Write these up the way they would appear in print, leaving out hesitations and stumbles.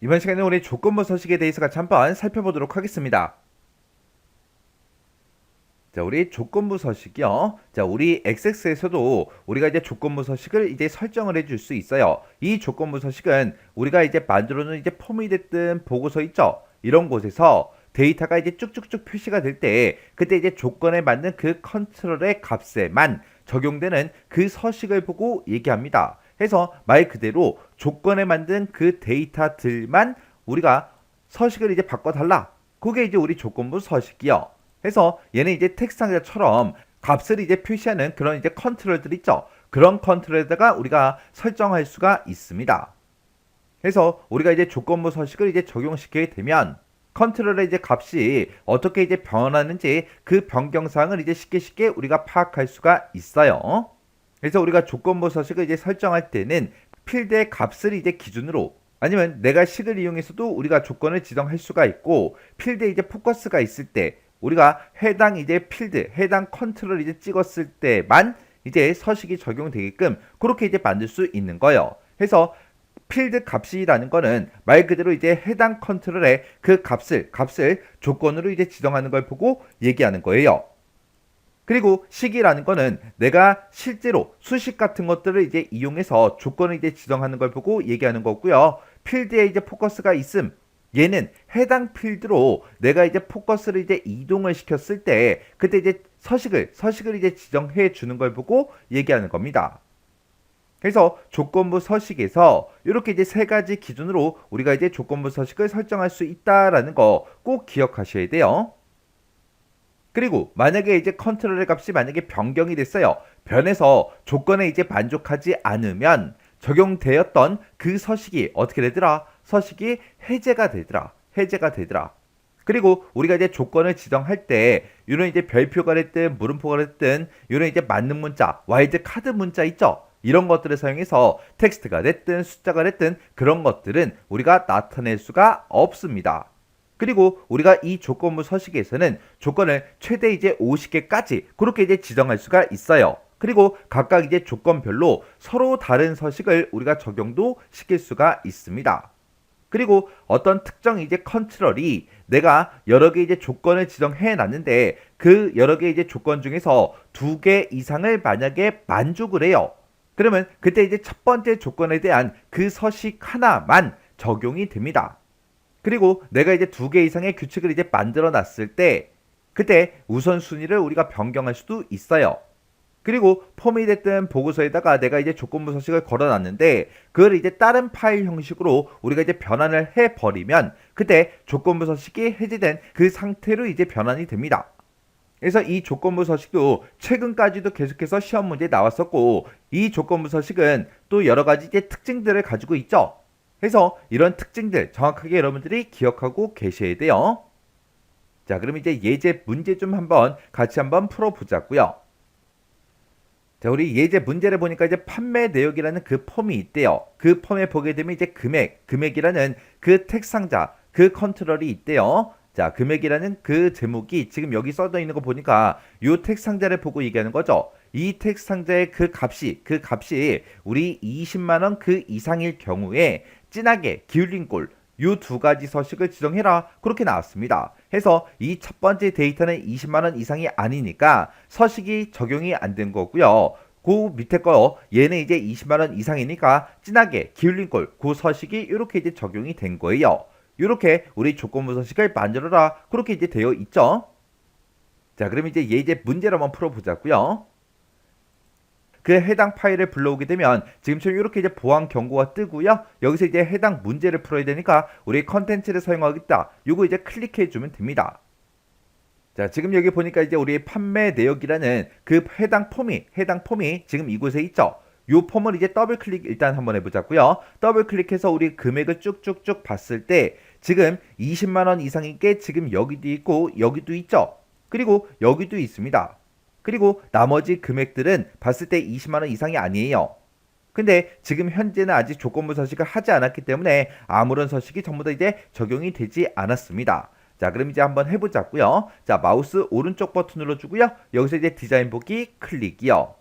이번 시간에 우리 조건부 서식에 대해서 같이 한번 살펴보도록 하겠습니다. 자, 우리 조건부 서식이요. 자, 우리 XX에서도 우리가 이제 조건부 서식을 이제 설정을 해줄 수 있어요. 이 조건부 서식은 우리가 이제 만들어 놓은 이제 폼이 됐든 보고서 있죠. 이런 곳에서 데이터가 이제 쭉쭉쭉 표시가 될 때, 그때 이제 조건에 맞는 그 컨트롤의 값에만 적용되는 그 서식을 보고 얘기합니다. 해서 말 그대로 조건에 만든 그 데이터들만 우리가 서식을 이제 바꿔달라. 그게 이제 우리 조건부 서식이요. 해서 얘는 이제 텍스트 상자처럼 값을 이제 표시하는 그런 이제 컨트롤들 있죠. 그런 컨트롤에다가 우리가 설정할 수가 있습니다. 그래서 우리가 이제 조건부 서식을 이제 적용시키게 되면 컨트롤의 이제 값이 어떻게 이제 변하는지 그 변경사항을 이제 쉽게 우리가 파악할 수가 있어요. 그래서 우리가 조건부 서식을 이제 설정할 때는 필드의 값을 이제 기준으로 아니면 내가 식을 이용해서도 우리가 조건을 지정할 수가 있고 필드에 이제 포커스가 있을 때 우리가 해당 이제 필드, 해당 컨트롤 이제 찍었을 때만 이제 서식이 적용되게끔 그렇게 이제 만들 수 있는 거예요. 그래서 필드 값이라는 거는 말 그대로 이제 해당 컨트롤의 그 값을 조건으로 이제 지정하는 걸 보고 얘기하는 거예요. 그리고 식이라는 거는 내가 실제로 수식 같은 것들을 이제 이용해서 조건을 이제 지정하는 걸 보고 얘기하는 거고요. 필드에 이제 포커스가 있음. 얘는 해당 필드로 내가 이제 포커스를 이제 이동을 시켰을 때 그때 이제 서식을 이제 지정해 주는 걸 보고 얘기하는 겁니다. 그래서 조건부 서식에서 이렇게 이제 세 가지 기준으로 우리가 이제 조건부 서식을 설정할 수 있다라는 거 꼭 기억하셔야 돼요. 그리고 만약에 이제 컨트롤의 값이 만약에 변경이 됐어요. 변해서 조건에 이제 만족하지 않으면 적용되었던 그 서식이 어떻게 되더라? 서식이 해제가 되더라. 그리고 우리가 이제 조건을 지정할 때 이런 이제 별표가 됐든 물음표가 됐든 이런 이제 맞는 문자, 와일드 카드 문자 있죠? 이런 것들을 사용해서 텍스트가 됐든 숫자가 됐든 그런 것들은 우리가 나타낼 수가 없습니다. 그리고 우리가 이 조건부 서식에서는 조건을 최대 이제 50개까지 그렇게 이제 지정할 수가 있어요. 그리고 각각 이제 조건별로 서로 다른 서식을 우리가 적용도 시킬 수가 있습니다. 그리고 어떤 특정 이제 컨트롤이 내가 여러 개 이제 조건을 지정해 놨는데 그 여러 개 이제 조건 중에서 2개 이상을 만약에 만족을 해요. 그러면 그때 이제 첫 번째 조건에 대한 그 서식 하나만 적용이 됩니다. 그리고 내가 이제 2개 이상의 규칙을 이제 만들어 놨을 때 그때 우선순위를 우리가 변경할 수도 있어요. 그리고 폼이 됐든 보고서에다가 내가 이제 조건부 서식을 걸어 놨는데 그걸 이제 다른 파일 형식으로 우리가 이제 변환을 해 버리면 그때 조건부 서식이 해제된 그 상태로 이제 변환이 됩니다. 그래서 이 조건부 서식도 최근까지도 계속해서 시험 문제에 나왔었고 이 조건부 서식은 또 여러 가지 이제 특징들을 가지고 있죠. 그래서 이런 특징들 정확하게 여러분들이 기억하고 계셔야 돼요. 자, 그럼 이제 예제 문제 좀 같이 한번 풀어보자고요. 자, 우리 예제 문제를 보니까 이제 판매 내역이라는 그 폼이 있대요. 그 폼에 보게 되면 이제 금액이라는 그 텍스트 상자, 그 컨트롤이 있대요. 자, 금액이라는 그 제목이 지금 여기 써져 있는 거 보니까 이 텍스트 상자를 보고 얘기하는 거죠. 이 텍스트 상자의 그 값이 우리 20만 원 그 이상일 경우에 진하게 기울인 꼴, 이 두 가지 서식을 지정해라. 그렇게 나왔습니다. 해서 이 첫 번째 데이터는 20만 원 이상이 아니니까 서식이 적용이 안 된 거고요. 그 밑에 거 얘는 이제 20만 원 이상이니까 진하게 기울인 꼴, 그 서식이 이렇게 이제 적용이 된 거예요. 이렇게 우리 조건부 서식을 만들어라. 그렇게 이제 되어 있죠. 자, 그럼 이제 예제 문제를 한번 풀어보자고요. 그 해당 파일을 불러오게 되면 지금처럼 이렇게 이제 보안 경고가 뜨고요. 여기서 이제 해당 문제를 풀어야 되니까 우리 컨텐츠를 사용하겠다. 요거 이제 클릭해 주면 됩니다. 자, 지금 여기 보니까 이제 우리 판매 내역이라는 그 해당 폼이 지금 이곳에 있죠. 요 폼을 이제 더블 클릭 일단 한번 해보자고요. 더블 클릭해서 우리 금액을 쭉쭉쭉 봤을 때 지금 20만 원 이상인 게 지금 여기도 있고 여기도 있죠. 그리고 여기도 있습니다. 그리고 나머지 금액들은 봤을 때 20만 원 이상이 아니에요. 근데 지금 현재는 아직 조건부 서식을 하지 않았기 때문에 아무런 서식이 전부 다 이제 적용이 되지 않았습니다. 자, 그럼 이제 한번 해보자고요. 자, 마우스 오른쪽 버튼 눌러주고요. 여기서 이제 디자인 보기 클릭이요.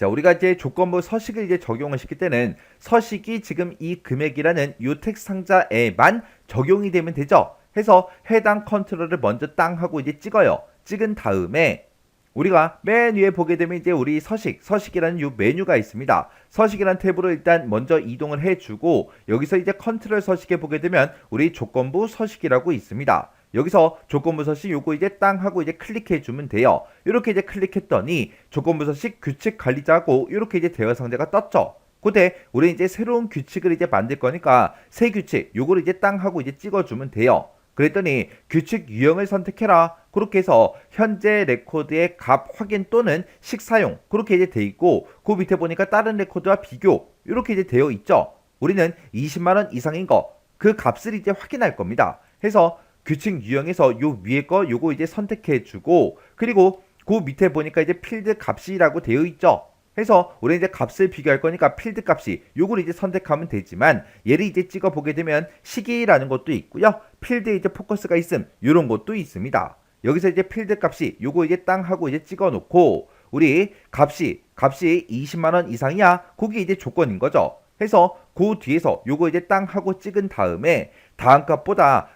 자, 우리가 이제 조건부 서식을 이제 적용을 시킬 때는 서식이 지금 이 금액이라는 요 텍스트 상자에만 적용이 되면 되죠. 해서 해당 컨트롤을 먼저 땅 하고 이제 찍어요. 찍은 다음에 우리가 맨 위에 보게 되면 이제 우리 서식이라는 요 메뉴가 있습니다. 서식이라는 탭으로 일단 먼저 이동을 해주고 여기서 이제 컨트롤 서식에 보게 되면 우리 조건부 서식이라고 있습니다. 여기서 조건부 서식 요거 이제 땅 하고 이제 클릭해 주면 돼요. 이렇게 이제 클릭했더니 조건부 서식 규칙 관리자고 이렇게 이제 대화 상자가 떴죠. 그때 우리 이제 새로운 규칙을 이제 만들 거니까 새 규칙 요거를 이제 땅 하고 이제 찍어주면 돼요. 그랬더니 규칙 유형을 선택해라. 그렇게 해서 현재 레코드의 값 확인 또는 식사용 그렇게 이제 돼 있고 그 밑에 보니까 다른 레코드와 비교 이렇게 이제 되어 있죠. 우리는 20만원 이상인 거 그 값을 이제 확인할 겁니다. 해서 규칙 유형에서 요 위에 거 요거 이제 선택해 주고 그리고 그 밑에 보니까 이제 필드 값이라고 되어 있죠. 해서 우리 이제 값을 비교할 거니까 필드 값이 요걸 이제 선택하면 되지만 얘를 이제 찍어 보게 되면 시기라는 것도 있고요. 필드에 이제 포커스가 있음 요런 것도 있습니다. 여기서 이제 필드 값이 요거 이제 땅 하고 이제 찍어 놓고 우리 값이 20만원 이상이야. 그게 이제 조건인 거죠. 해서 그 뒤에서 요거 이제 땅 하고 찍은 다음에 다음 값보다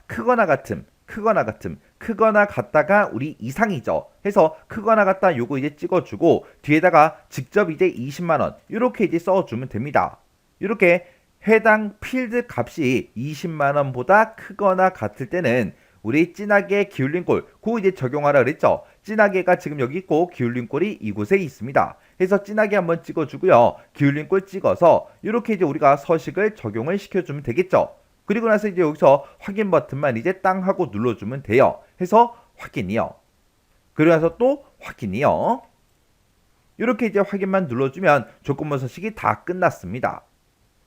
크거나 같다가 우리 이상이죠. 해서 크거나 같다 요거 이제 찍어주고 뒤에다가 직접 이제 20만원 이렇게 이제 써주면 됩니다. 이렇게 해당 필드 값이 20만원보다 크거나 같을 때는 우리 진하게 기울린 꼴 그거 이제 적용하라 그랬죠. 진하게가 지금 여기 있고 기울린 꼴이 이곳에 있습니다. 해서 진하게 한번 찍어주고요. 기울린 꼴 찍어서 이렇게 이제 우리가 서식을 적용을 시켜주면 되겠죠. 그리고 나서 이제 여기서 확인 버튼만 이제 땅 하고 눌러주면 돼요. 해서 확인이요. 그리고 나서 또 확인이요. 이렇게 이제 확인만 눌러주면 조건부 서식이 다 끝났습니다.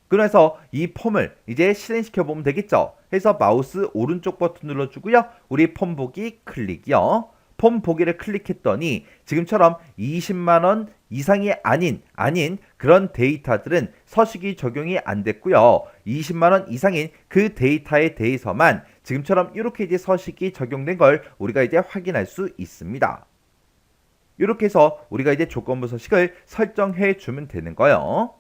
그래서 이 폼을 이제 실행시켜 보면 되겠죠. 해서 마우스 오른쪽 버튼 눌러주고요. 우리 폼 보기 클릭이요. 폼 보기를 클릭했더니 지금처럼 20만원 이상이 아닌 그런 데이터들은 서식이 적용이 안 됐고요. 20만원 이상인 그 데이터에 대해서만 지금처럼 이렇게 이제 서식이 적용된 걸 우리가 이제 확인할 수 있습니다. 이렇게 해서 우리가 이제 조건부 서식을 설정해 주면 되는 거예요.